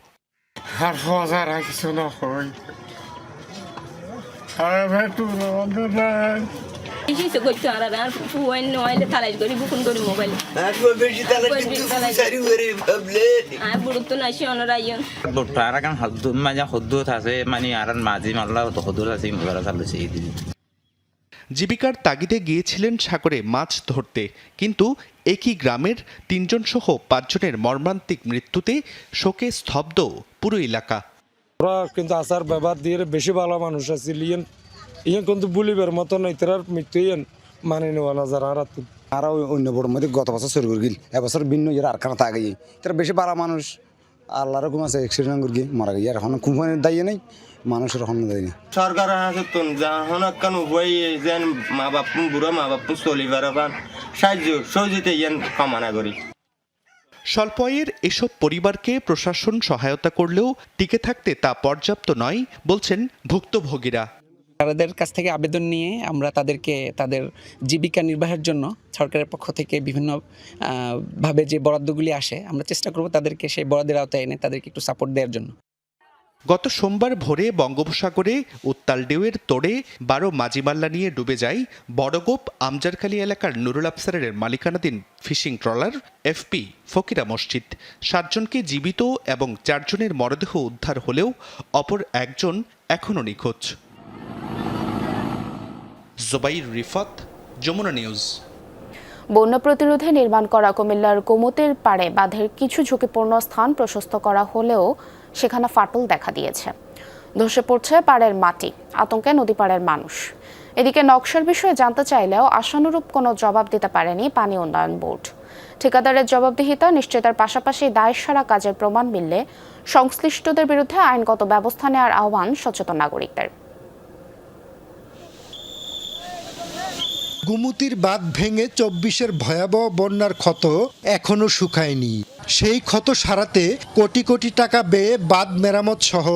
জীবিকার তাগিদে গিয়েছিলেন সাগরে মাছ ধরতে, কিন্তু একই গ্রামের 3 জন সহ 5 জনের মর্মান্তিক মৃত্যুতে শোকে স্তব্ধ পুরো এলাকা। ওরা কিন্তু আচার ব্যবহার দিয়ে বেশি ভালো মানুষ আছে, ইয়ে কিন্তু বলিবার মতো নয়। তার মৃত্যু মানে নেওয়া না যারা আর অন্য বড় মধ্যে গত বছর শুরু করে গেল, এবছর ভিন্ন ইয়ার আর কারণ থাকে তারা বেশি ভালো মানুষ। আল্লাহর হুকুম আছে, অ্যাক্সিডেন্ট করে গিয়ে মারা গিয়ে। আর এখন কোম্পানির দায়ী নেই, মানুষের এখন দায়ী নেই। সরকার যেন মা বাপ বুড়ো মা বাপ চলিবার সাহায্য সহযোগিতা কামনা করি। স্বল্প আয়ের এসব পরিবারকে প্রশাসন সহায়তা করলেও টিকে থাকতে তা পর্যাপ্ত নয় বলছেন ভুক্তভোগীরা। তাদের কাছ থেকে আবেদন নিয়ে আমরা তাদেরকে তাদের জীবিকা নির্বাহের জন্য সরকারের পক্ষ থেকে বিভিন্ন ভাবে যে বরাদ্দগুলি আসে আমরা চেষ্টা করব তাদেরকে সেই বরাদ্দের আওতায় এনে তাদেরকে একটু সাপোর্ট দেওয়ার জন্য। গত সোমবার ভোরে বঙ্গোপসাগরে উত্তাল ঢেউয়ের তোড়ে 12 মাঝিমাল্লা নিয়ে ডুবে যায় বড়গোপ আমজারখালী এলাকার নুরুল আফসারের মালিকানাধীন ফিশিং ট্রলার এফপি ফকিরা মসজিদ। 7 জনকে জীবিত এবং 4 জনের মরদেহ উদ্ধার হলেও অপর একজন এখনও নিখোঁজ। জুবাইর রিফাত, যমুনা নিউজ। বন্যা প্রতিরোধে নির্মাণ করা কুমিল্লার গোমতীর পাড়ে বাঁধের কিছু ঝুঁকিপূর্ণ স্থান প্রশস্ত করা হলেও সেখানে ফাটল দেখা দিয়েছে। ধসে পড়ছে পাড়ের মাটি, আতঙ্কে নদী পাড়ের মানুষ। এদিকে নকশার বিষয়ে জানতে চাইলেও আশানুরূপ কোনো জবাব দিতে পারেনি পানি উন্নয়ন বোর্ড। ঠিকাদারের জবাবদিহিতা নিশ্চয়তার পাশাপাশি দায়সারা কাজের প্রমাণ মিললে সংশ্লিষ্টদের বিরুদ্ধে আইনগত ব্যবস্থা নেওয়ার আহ্বান সচেতন নাগরিকদের। গোমতীর বাঁধ ভেঙে 24-এর ভয়াবহ বন্যার ক্ষত এখনো শুকায়নি। সেই ক্ষত সারাতে কোটি কোটি টাকা ব্যয়ে বাঁধ মেরামত সহ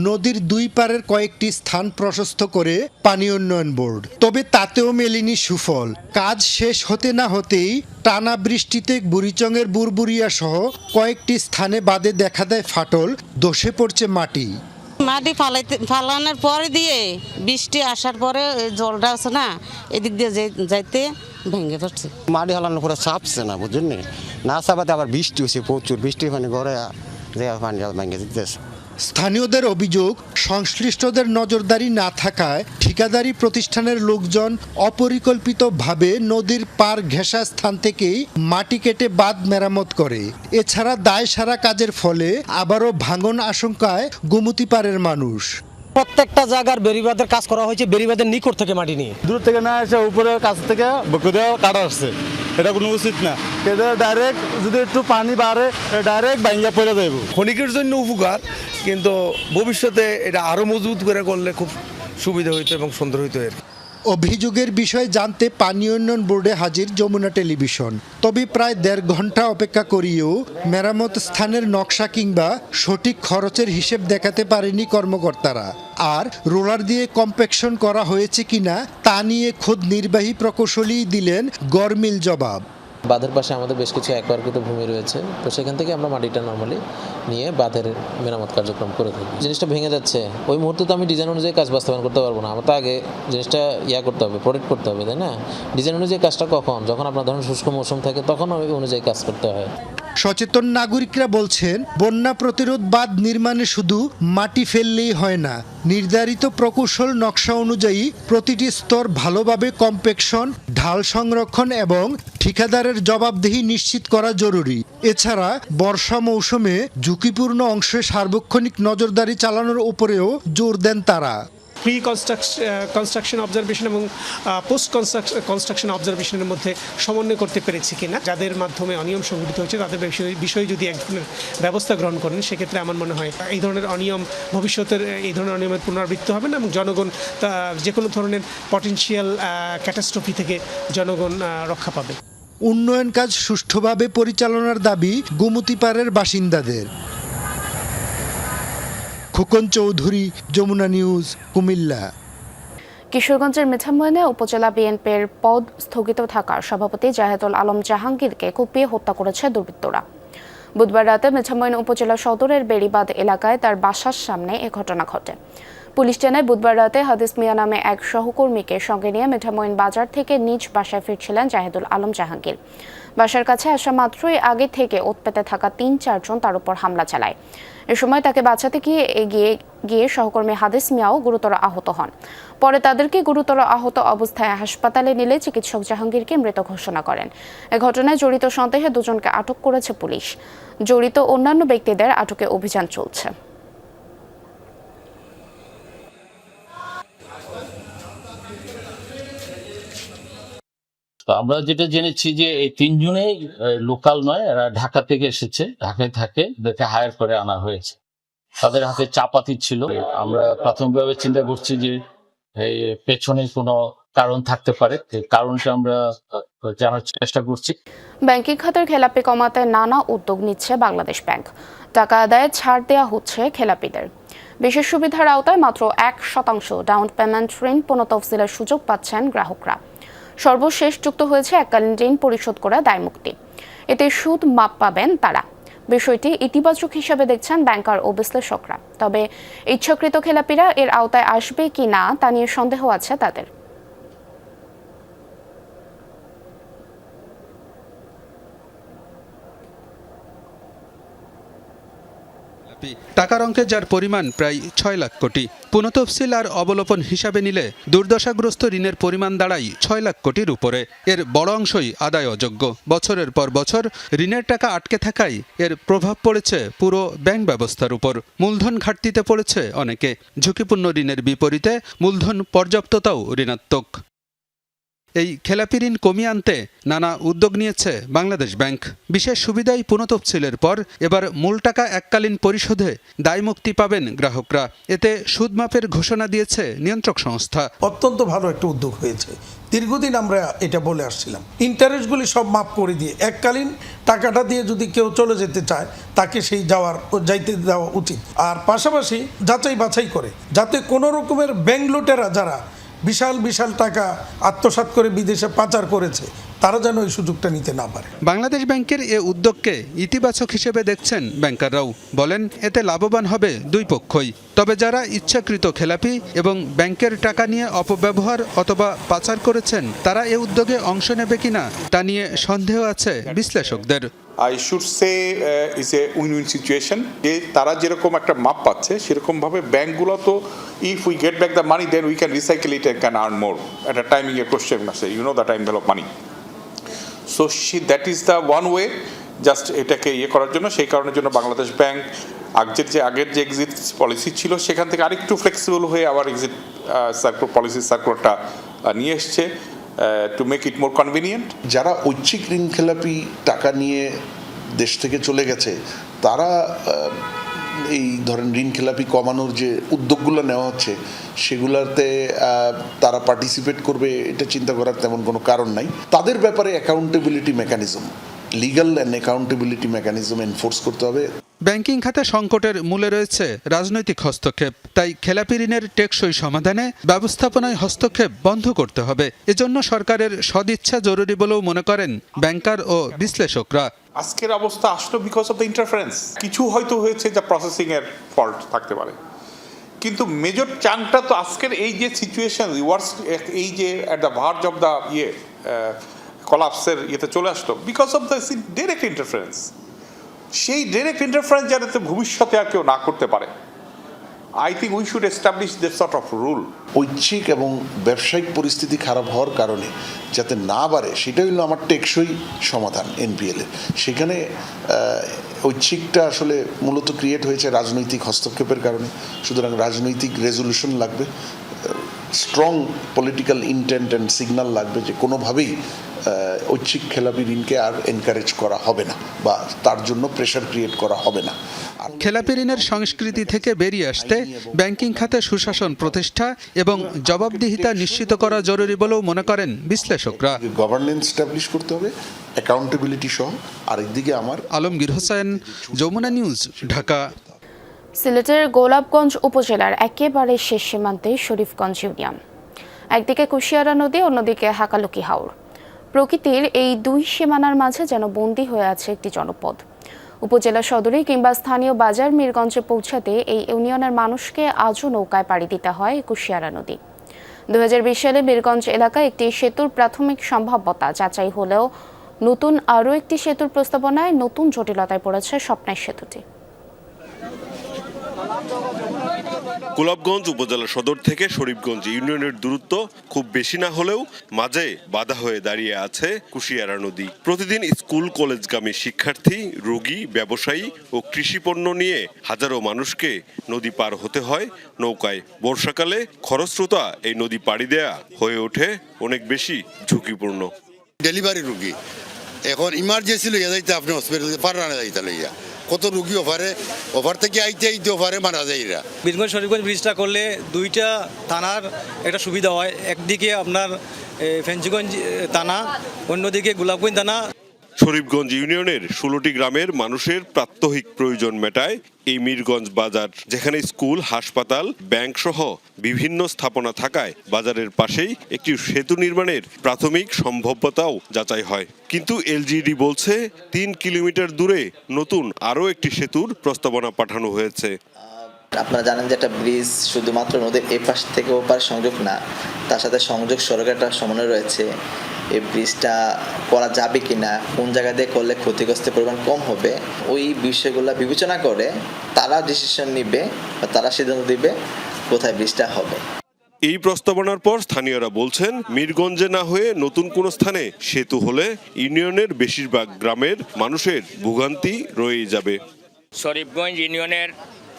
নদীর 2 পারের কয়েকটি স্থান প্রশস্ত করে পানি উন্নয়ন বোর্ড। তবে তাতেও মেলেনি সুফল। কাজ শেষ হতে না হতেই টানা বৃষ্টিতে বুড়িচংয়ের বুরবুরিয়া সহ কয়েকটি স্থানে বাঁধে দেখা দেয় ফাটল, ধসে পড়ছে মাটি। মাটি ফালানোর পরে দিয়ে বৃষ্টি আসার পরে জলটা আছে না, এদিক দিয়ে যাইতে ভেঙে পড়ছে। মাটি ফালানোর পরে চাপছে না, বুঝলেন না, চাপাতে আবার বৃষ্টি হচ্ছে, প্রচুর বৃষ্টি পানি ঘরে পানি ভেঙে দিতেছে। স্থানীয়দের অভিযোগ, সংশ্লিষ্টদের নজরদারি না থাকায় ঠিকাদারি প্রতিষ্ঠানের লোকজন অপরিকল্পিতভাবে নদীর পার ঘেঁষা স্থান থেকেই মাটি কেটে বাঁধ মেরামত করে। এছাড়া দায়সারা কাজের ফলে আবারও ভাঙন আশঙ্কায় গোমতী পাড়ের মানুষ। প্রত্যেকটা জায়গার বেড়িবাঁধের কাজ করা হয়েছে বেড়িবাঁধের নিকট থেকে মাটি নিয়ে, দূর থেকে না এসে উপরের কাছ থেকে কাটা আসছে। এটা কোনো উচিত না। এটা ডাইরেক্ট যদি একটু পানি বাড়ে ডাইরেক্ট ভাঙিয়া পড়ে যাইব। ক্ষণিকের জন্য উপকার, কিন্তু ভবিষ্যতে এটা আরো মজবুত করে করলে খুব সুবিধা হইতো এবং সুন্দর হইতো। অভিযোগের বিষয়ে জানতে পানি উন্নয়ন বোর্ডে হাজির যমুনা টেলিভিশন। তবে প্রায় 1.5 ঘন্টা অপেক্ষা করিয়েও মেরামত স্থানের নকশা কিংবা সঠিক খরচের হিসেব দেখাতে পারেনি কর্মকর্তারা। আর রোলার দিয়ে কম্প্যাকশন করা হয়েছে কিনা তা নিয়ে খোদ নির্বাহী প্রকৌশলী দিলেন গরমিল জবাব। বাঁধের পাশে আমাদের বেশ কিছু একরকৃত ভূমি রয়েছে, তো সেখান থেকে আমরা মাটিটা নর্মালি নিয়ে বাঁধের মেরামত কার্যক্রম করে থাকি। জিনিসটা ভেঙে যাচ্ছে, ওই মুহূর্তে তো আমি ডিজাইন অনুযায়ী কাজ বাস্তবায়ন করতে পারবো না। আমার তো আগে জিনিসটা করতে হবে, প্রোটেক্ট করতে হবে, তাই না? ডিজাইন অনুযায়ী কাজটা কখন, যখন আপনার ধরুন শুষ্ক মৌসুম থাকে তখন ওই অনুযায়ী কাজ করতে হয়। সচেতন নাগরিকরা বলছেন, বন্যা প্রতিরোধ বাঁধ নির্মাণে শুধু মাটি ফেললেই হয় না, নির্ধারিত প্রকৌশল নকশা অনুযায়ী প্রতিটি স্তর ভালোভাবে কম্প্যাকশন, ঢাল সংরক্ষণ এবং ঠিকাদারের জবাবদিহি নিশ্চিত করা জরুরি। এছাড়া বর্ষা মৌসুমে ঝুঁকিপূর্ণ অংশে সার্বক্ষণিক নজরদারি চালানোর উপরেও জোর দেন তারা। প্রি কনস্ট্রাকশন অবজারভেশন এবং পোস্ট কনস্ট্রাকশন অবজারভেশনের মধ্যে সমন্বয় করতে পেরেছি কিনা, যাদের মাধ্যমে অনিয়ম সংঘটিত হয়েছে তাদের বিষয়ে যদি এক ধরনের ব্যবস্থা গ্রহণ করেন, সেক্ষেত্রে আমার মনে হয় এই ধরনের অনিয়ম ভবিষ্যতের এই ধরনের অনিয়মের পুনরাবৃত্তি হবে না এবং জনগণ যে কোনো ধরনের পটেনশিয়াল ক্যাটাস্ট্রফি থেকে জনগণ রক্ষা পাবে। উন্নয়ন কাজ সুষ্ঠুভাবে পরিচালনার দাবি গোমতী পাড়ের বাসিন্দাদের। খোকন চৌধুরী, যমুনা নিউজ, কুমিল্লা। কিশোরগঞ্জের মিঠামইনে উপজেলা বিএনপির পদ স্থগিত থাকার সভাপতি জাহেদুল আলম জাহাঙ্গীরকে কুপিয়ে হত্যা করেছে দুর্বৃত্তরা। বুধবার রাতে মিঠামইন উপজেলা সদরের বেড়িবাঁধ এলাকায় তার বাসার সামনে এ ঘটনা ঘটে। পুলিশ জানায়, বুধবার রাতে হাদিস মিয়া নামে এক সহকর্মীকে সঙ্গে নিয়ে মিঠামইন বাজার থেকে নিজ বাসায় ফিরছিলেন জাহেদুল আলম জাহাঙ্গীর। বাসার কাছে আসা মাত্রই আগে থেকে ওৎপেতে থাকা 3-4 জন তার উপর হামলা চালায়। এ সময় তাকে বাঁচাতে গিয়ে সহকর্মী হাদিস মিয়াও গুরুতর আহত হন। পরে তাদেরকে গুরুতর আহত অবস্থায় হাসপাতালে নিলে চিকিৎসক জাহাঙ্গীরকে মৃত ঘোষণা করেন। এ ঘটনায় জড়িত সন্দেহে 2 জনকে আটক করেছে পুলিশ। জড়িত অন্যান্য ব্যক্তিদের আটকে অভিযান চলছে। আমরা যেটা জেনেছি যে এই 3 জনেই লোকাল নয়, এরা ঢাকা থেকে এসেছে, ঢাকায় থাকে, দেখে হায়ার করে আনা হয়েছে। তাদের হাতে চাপাতি ছিল। আমরা প্রাথমিকভাবে চিন্তা করছি যে এই পেছনে কোনো কারণ থাকতে পারে, কারণটা আমরা জানার চেষ্টা করছি। ব্যাংকিং খাতের খেলাপি কমাতে নানা উদ্যোগ নিচ্ছে বাংলাদেশ ব্যাংক। টাকা আদায়ে ছাড় দেওয়া হচ্ছে খেলাপিদের। বিশেষ সুবিধার আওতায় মাত্র 1% ডাউন পেমেন্ট ঋণ পুনঃতফসিলের সুযোগ পাচ্ছেন গ্রাহকরা। সর্বশেষ যুক্ত হয়েছে এককালীন ঋণ পরিশোধ করা দায়মুক্তি। এতে সুদ মাপ পাবেন তারা। বিষয়টি ইতিবাচক হিসেবে দেখছেন ব্যাংকার ও বিশ্লেষকরা। তবে ইচ্ছাকৃত খেলাপিরা এর আওতায় আসবে কি না তা নিয়ে সন্দেহ আছে তাদের। টাকার অঙ্কে যার পরিমাণ প্রায় 6 লাখ কোটি। পুনঃতফসিল আর অবলোপন হিসাবে নিলে দুর্দশাগ্রস্ত ঋণের পরিমাণ দাঁড়ায় 6 লাখ কোটির উপরে। এর বড় অংশই আদায় অযোগ্য। বছরের পর বছর ঋণের টাকা আটকে থাকায় এর প্রভাব পড়েছে পুরো ব্যাংক ব্যবস্থার উপর। মূলধন ঘাটতিতে পড়েছে অনেকে। ঝুঁকিপূর্ণ ঋণের বিপরীতে মূলধন পর্যাপ্ততাও ঋণাত্মক। এই খেলাপি ঋণ কমিয়ে আনতে নানা উদ্যোগ নিয়েছে বাংলাদেশ ব্যাংক। বিশেষ সুবিধায় পুনঃতফসিলের পর এবার মূল টাকা এককালীন পরিশোধে দায়মুক্তি পাবেন গ্রাহকরা। এতে সুদ মাপের ঘোষণা দিয়েছে নিয়ন্ত্রক সংস্থা। অত্যন্ত ভালো একটা উদ্যোগ হয়েছে। দীর্ঘদিন আমরা এটা বলে আসছিলাম, ইন্টারেস্টগুলি সব মাপ করে দিয়ে এককালীন টাকাটা দিয়ে যদি কেউ চলে যেতে চায় তাকে সেই যাইতে দেওয়া উচিত। আর পাশাপাশি যাচাই বাছাই করে যাতে কোনো রকমের ব্যাংক লুটেরা যারা বিশাল বিশাল টাকা আত্মসাৎ করে বিদেশে পাচার করেছে তারা যেন এই সুযোগটা নিতে না পারে। বাংলাদেশ ব্যাংকের এ উদ্যোগকে ইতিবাচক হিসেবে দেখছেন ব্যাংকাররাও। বলেন এতে লাভবান হবে দুই পক্ষই। তবে যারা ইচ্ছাকৃত খেলাপি এবং ব্যাংকের টাকা নিয়ে অপব্যবহার অথবা পাচার করেছেন তারা এ উদ্যোগে অংশ নেবে কিনা তা নিয়ে সন্দেহ আছে বিশ্লেষকদের। I should say is a win-win situation. যে তারা যেরকম একটা মাপ পাচ্ছে সেরকম ভাবে ব্যাংকগুলো তো if we get back the money then we can recycle it and can earn more at a timing a question আছে, you know the time value of money. So that is the one way just এটাকে করার জন্য। সেই কারণের জন্য Bangladesh bank আগের যে exit policy ছিল সেখান থেকে আরেকটু ফ্লেক্সিবল হয়ে আবার এক্সিট সার্কুলারটা নিয়ে এসছে to make it more convenient. যারা ঐচ্ছিক ঋণ খেলাপি টাকা নিয়ে দেশ থেকে চলে গেছে তারা এই ধরেন ঋণ খেলাপি কমানোর যে উদ্যোগগুলো নেওয়া হচ্ছে সেগুলোতে তারা পার্টিসিপেট করবে এটা চিন্তা করার তেমন কোনো কারণ নাই। তাদের ব্যাপারে accountability mechanism, legal and accountability mechanism enforce করতে হবে। ব্যাংকিং খাতে সংকটের মূলে রয়েছে রাজনৈতিক হস্তক্ষেপ। তাই খেলাপি ঋণের টেকসই সমাধানে ব্যবস্থাপনায় হস্তক্ষেপ বন্ধ করতে হবে। এজন্য সরকারের সদিচ্ছা জরুরি বলেও মনে করেন ব্যাংকার ও বিশ্লেষকরা। আজকের অবস্থা আসলো বিকজ অফ দ্য ইন্টারফারেন্স। কিছু হয়তো হয়েছে যা প্রসেসিং এর ফল্ট থাকতে পারে, কিন্তু মেজর চাংটা তো আজকের এই যে সিচুয়েশন এই যে at the verge of the কলাপসের ইয়েতে চলে আসলো because of the direct interference. সেই ডাইরেক্ট ইন্টারফারেন্স যাতে ভবিষ্যতে আর কেউ না করতে পারে, I think we should establish this sort of rule. ঐচ্ছিক এবং ব্যবসায়িক পরিস্থিতি খারাপ হওয়ার কারণে যাতে না বাড়ে সেটাই হলো আমার টেকসই সমাধান এনপিএল এর। সেখানে ঐচ্ছিকটা আসলে মূলত ক্রিয়েট হয়েছে রাজনৈতিক হস্তক্ষেপের কারণে। সুতরাং রাজনৈতিক রেজলিউশন লাগবে, strong political intent and signal লাগবে যে কোনোভাবেই ঐচ্ছিক খেলাপি ঋণকে আর এনকারেজ করা হবে না বা তার জন্য প্রেশার ক্রিয়েট করা হবে না। খেলাপি ঋণের সংস্কৃতি থেকে বেরিয়ে আসতে ব্যাংকিং খাতে সুশাসন প্রতিষ্ঠা এবং জবাবদিহিতা নিশ্চিত করা জরুরি বলেও মনে করেন বিশ্লেষকরা। গভর্নেন্স এস্টাবলিশ করতে হবে, অ্যাকাউন্টেবিলিটি সহ। আরেকদিকে আমার আলমগীর হোসেন, যমুনা নিউজ, ঢাকা। সিলেটের গোলাপগঞ্জ উপজেলার একেবারে শেষ সীমান্তে শরীফগঞ্জ ইউনিয়ন। একদিকে কুশিয়ারা নদী, অন্যদিকে হাকালুকি হাওর। প্রকৃতির এই দুই সীমানার মাঝে যেন বন্দী হয়ে আছে একটি জনপদ। উপজেলা সদরে কিংবা স্থানীয় বাজার মিরগঞ্জে পৌঁছাতে এই ইউনিয়নের মানুষকে আজও নৌকায় পাড়ি দিতে হয় কুশিয়ারা নদী। 2020 সালে মিরগঞ্জ এলাকায় একটি সেতুর প্রাথমিক সম্ভাব্যতা যাচাই হলেও নতুন আরও একটি সেতুর প্রস্তাবনায় নতুন জটিলতায় পড়েছে স্বপ্নের সেতুটি। গোলাপগঞ্জ উপজেলা সদর থেকে শরীফগঞ্জ ইউনিয়নের দূরত্ব খুব বেশি না হলেও মাঝে বাধা হয়ে দাঁড়িয়ে আছে কুশিয়ারা নদী। প্রতিদিন স্কুল কলেজগামী শিক্ষার্থী, রোগী, ব্যবসায়ী ও কৃষিপণ্য নিয়ে হাজারো মানুষকে নদী পার হতে হয় নৌকায়। বর্ষাকালে খরস্রোতা এই নদী পাড়ি দেয়া হয়ে ওঠে অনেক বেশি ঝুঁকিপূর্ণ। ডেলিভারি রোগী এখন ইমার্জেন্সি লইয়া যাইতে আপনি হসপিটালে পারানা যাইতে লইয়া কত রুগী ওভার থেকে আইতে ওভারে মারা যায়। এরা মিরগঞ্জ শরীফগঞ্জ ব্রিজটা করলে দুইটা থানার একটা সুবিধা হয়। একদিকে আপনার ফেঞ্চিগঞ্জ থানা, অন্যদিকে গোলাপগঞ্জ থানা। শরীফগঞ্জ ইউনিয়নের 16টি গ্রামের মানুষের প্রাত্যহিক প্রয়োজন মেটায় এই মীরগঞ্জ বাজার, যেখানে স্কুল, হাসপাতাল, ব্যাংক সহ বিভিন্ন স্থাপনা থাকায় বাজারের পাশেই একটি সেতু নির্মাণের প্রাথমিক সম্ভাব্যতাও যাচাই হয়। কিন্তু এলজিইডি বলছে 3 কিলোমিটার দূরে নতুন আরও একটি সেতুর প্রস্তাবনা পাঠানো হয়েছে। আপনারা জানেন যে একটা ব্রিজ শুধুমাত্র নদীর এই পাশ থেকে ও পাশ সংযোগ না, তার সাথে সংযোগ সড়কের একটা সমন্বয় রয়েছে। এই ব্রিজটা করা যাবে কিনা, কোন জায়গা দিয়ে করলে ক্ষতিগ্রস্তের পরিমাণ কম হবে, ওই বিষয়গুলো বিবেচনা করে তারা ডিসিশন নিবে বা তারা সিদ্ধান্ত দিবে কোথায় ব্রিজটা হবে। এই প্রস্তাবনার পর স্থানীয়রা বলছেন, মীরগঞ্জে না হয়ে নতুন কোনো স্থানে সেতু হলে ইউনিয়নের বেশিরভাগ গ্রামের মানুষের ভোগান্তি রয়ে যাবে। শরীফগঞ্জ ইউনিয়নের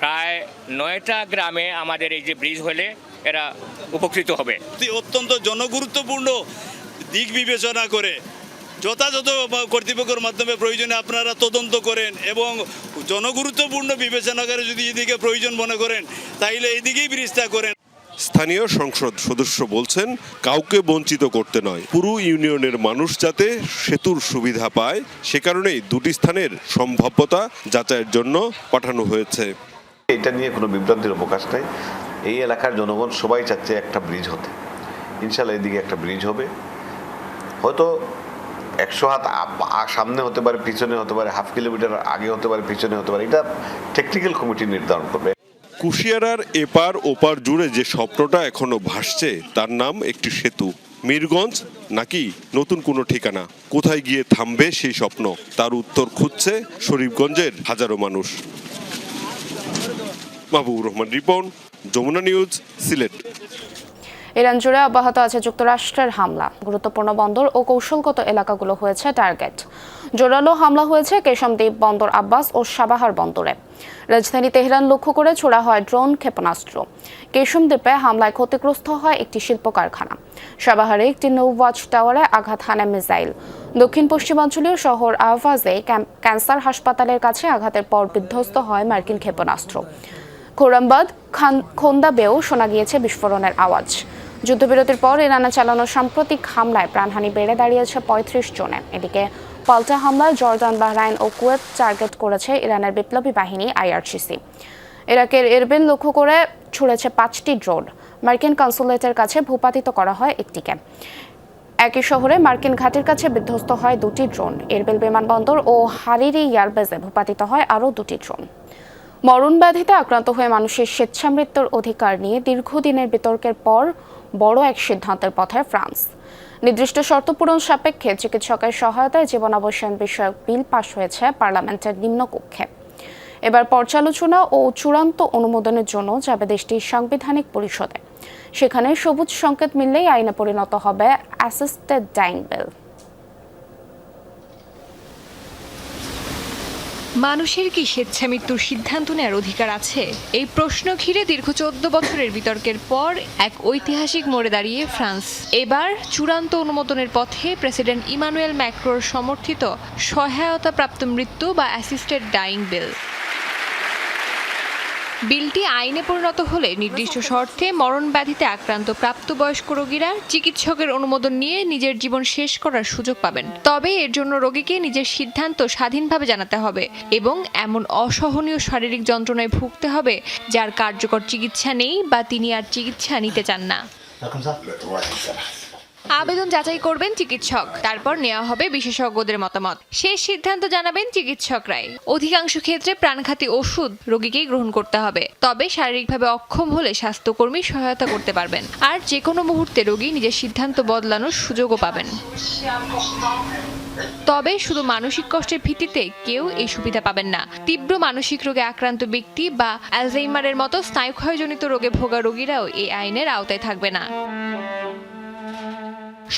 প্রায় 9টা গ্রামে আমাদের এই যে ব্রিজ হলে এরা উপকৃত হবে। অত্যন্ত জনগুরুত্বপূর্ণ দিক বিবেচনা করে যথাযথ কর্তৃপক্ষের মাধ্যমে প্রয়োজনে আপনারা তদন্ত করেন এবং জনগুরুত্বপূর্ণ বিবেচনা করে যদি এদিকে প্রয়োজন মনে করেন তাইলে এইদিকেই ব্রিজটা করেন। স্থানীয় সংসদ সদস্য বলছেন, কাউকে বঞ্চিত করতে নয়, পুরো ইউনিয়নের মানুষ যাতে সেতুর সুবিধা পায় সে কারণেই দুটি স্থানের সম্ভাব্যতা যাচাইয়ের জন্য পাঠানো হয়েছে। এটা নিয়ে কোনো বিভ্রান্তির অবকাশ নাই। এই এলাকার জনগণ সবাই চাচ্ছে একটা ব্রিজ হতে। ইনশাল্লাহ এদিকে একটা ব্রিজ হবে, হয়তো 100 হাত সামনে হতে পারে, পিছনে হতে পারে, হাফ কিলোমিটার আগে হতে পারে, পিছনে হতে পারে, এটা টেকনিক্যাল কমিটি নির্ধারণ করবে। কুশিয়ারার এপার ওপার জুড়ে যে স্বপ্নটা এখনো ভাসছে তার নাম একটি সেতু। মীরগঞ্জ নাকি নতুন কোনো ঠিকানা, কোথায় গিয়ে থামবে সেই স্বপ্ন, তার উত্তর খুঁজছে শরীফগঞ্জের হাজারো মানুষ। মাহবুবুর রহমান রিপন, যমুনা নিউজ, সিলেট। ইরান জুড়ে অব্যাহত আছে যুক্তরাষ্ট্রের হামলা। গুরুত্বপূর্ণ বন্দর ও কৌশলগত এলাকাগুলো হয়েছে টার্গেট। জোরালো হামলা হয়েছে কেশমদ্বীপ, বন্দর আব্বাস ও সাবাহার বন্দরে। রাজধানী তেহরান লক্ষ্য করে ছোড়া হয় ড্রোন ক্ষেপণাস্ত্র। কেশমদ্বীপে হামলায় ক্ষতিগ্রস্ত হয় একটি শিল্প কারখানা। সাবাহারে একটি নৌ ওয়াচ টাওয়ারে আঘাত হানে মিসাইল। দক্ষিণ পশ্চিমাঞ্চলীয় শহর আহভাজে ক্যান্সার হাসপাতালের কাছে আঘাতের পর বিধ্বস্ত হয় মার্কিন ক্ষেপণাস্ত্র। খোরামবাদ, খোন্দাবেও শোনা গিয়েছে বিস্ফোরণের আওয়াজ। যুদ্ধবিরতির পর ইরানে চালানো সাম্প্রতিক হামলায় প্রাণহানি বেড়ে দাঁড়িয়েছে 35 জনে। এদিকে পাল্টা হামলায় জর্দান, বাহরাইন ও কুয়েত টার্গেট করেছে ইরানের বিপ্লবী বাহিনী আইআরজিসি। ইরাকের এরবিল লক্ষ্য করে ছুড়েছে 5টি ড্রোন। মার্কিন কনসুলেটের কাছে ভূপাতিত করা হয় একটিকে। একই শহরে মার্কিন ঘাটির কাছে বিধ্বস্ত হয় 2টি ড্রোন। এরবিল বিমানবন্দর ও হারিরি এয়ারবেজে ভূপাতিত হয় আরও 2টি ড্রোন। মরণব্যাধিতে আক্রান্ত হয়ে মানুষের স্বেচ্ছামৃত্যুর অধিকার নিয়ে দীর্ঘদিনের বিতর্কের পর বড় এক সিদ্ধান্তের পথে ফ্রান্স। নির্দিষ্ট শর্ত পূরণ সাপেক্ষে চিকিৎসকের সহায়তায় জীবনাবসান বিষয়ক বিল পাশ হয়েছে পার্লামেন্টের নিম্নকক্ষে। এবার পর্যালোচনা ও চূড়ান্ত অনুমোদনের জন্য যাবে দেশটির সাংবিধানিক পরিষদে। সেখানে সবুজ সংকেত মিললেই আইনে পরিণত হবে অ্যাসিস্টেড ডাইং বিল। মানুষের কি স্বেচ্ছামৃত্যুর সিদ্ধান্ত নেওয়ার অধিকার আছে? এই প্রশ্ন ঘিরে দীর্ঘ 14 বছরের বিতর্কের পর এক ঐতিহাসিক মোড়ে দাঁড়িয়ে ফ্রান্স। এবার চূড়ান্ত অনুমোদনের পথে প্রেসিডেন্ট ইমানুয়েল ম্যাক্রোর সমর্থিত সহায়তাপ্রাপ্ত মৃত্যু বা অ্যাসিস্টেড ডাইং বিল। বিলটি আইনে পরিণত হলে নির্দিষ্ট শর্তে মরণব্যাধিতে আক্রান্ত প্রাপ্তবয়স্ক রোগীরা চিকিৎসকের অনুমোদন নিয়ে নিজের জীবন শেষ করার সুযোগ পাবেন। তবে এর জন্য রোগীকে নিজের সিদ্ধান্ত স্বাধীনভাবে জানাতে হবে এবং এমন অসহনীয় শারীরিক যন্ত্রণায় ভুগতে হবে যার কার্যকর চিকিৎসা নেই বা তিনি আর চিকিৎসা নিতে চান না। আবেদন যাচাই করবেন চিকিৎসক, তারপর নেওয়া হবে বিশেষজ্ঞদের মতামত। শেষ সিদ্ধান্ত জানাবেন চিকিৎসকরাই। অধিকাংশ ক্ষেত্রে প্রাণঘাতী ওষুধ রোগীকেই গ্রহণ করতে হবে, তবে শারীরিকভাবে অক্ষম হলে স্বাস্থ্যকর্মী সহায়তা করতে পারবেন। আর যে কোনো মুহূর্তে রোগী নিজের সিদ্ধান্ত বদলানোর সুযোগও পাবেন। তবে শুধু মানসিক কষ্টের ভিত্তিতে কেউ এই সুবিধা পাবেন না। তীব্র মানসিক রোগে আক্রান্ত ব্যক্তি বা অ্যালজাইমারের মতো স্নায়ুক্ষয়জনিত রোগে ভোগা রোগীরাও এই আইনের আওতায় থাকবে না।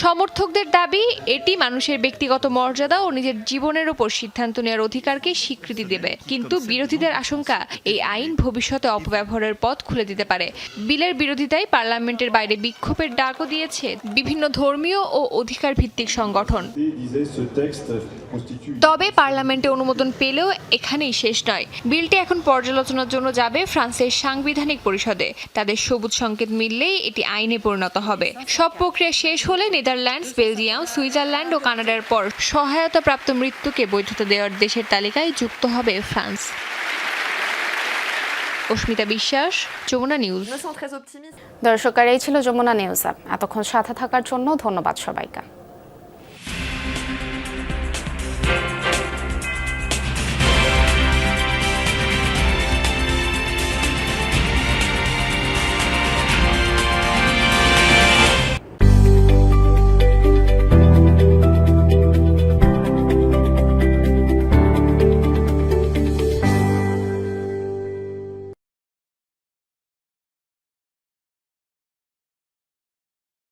সমর্থকদের দাবি, এটি মানুষের ব্যক্তিগত মর্যাদা ও নিজের জীবনের ওপর সিদ্ধান্ত নেওয়ার অধিকারকে স্বীকৃতি দেবে। কিন্তু বিরোধীদের আশঙ্কা, এই আইন ভবিষ্যতে অপব্যবহারের পথ খুলে দিতে পারে। বিলের বিরোধিতায় পার্লামেন্টের বাইরে বিক্ষোভের ডাকও দিয়েছে বিভিন্ন ধর্মীয় ও অধিকার ভিত্তিক সংগঠন। তবে পার্লামেন্টে অনুমোদন পেলেও এখানেই শেষ নয়। বিলটি এখন পর্যালোচনার জন্য যাবে ফ্রান্সের সাংবিধানিক পরিষদে। তাদের সবুজ সংকেত মিললেই এটি আইনে পরিণত হবে। সব প্রক্রিয়া শেষ হলে নেদারল্যান্ডস, বেলজিয়াম, সুইজারল্যান্ড ও কানাডার পর সহায়তাপ্রাপ্ত মৃত্যুকে বৈধতা দেওয়ার দেশের তালিকায় যুক্ত হবে ফ্রান্স। অস্মিতা বিশ্বাস, যমুনা নিউজ। দর্শক, এই ছিল যমুনা নিউজ। এতক্ষণ সাথে থাকার জন্য ধন্যবাদ সবাইকে।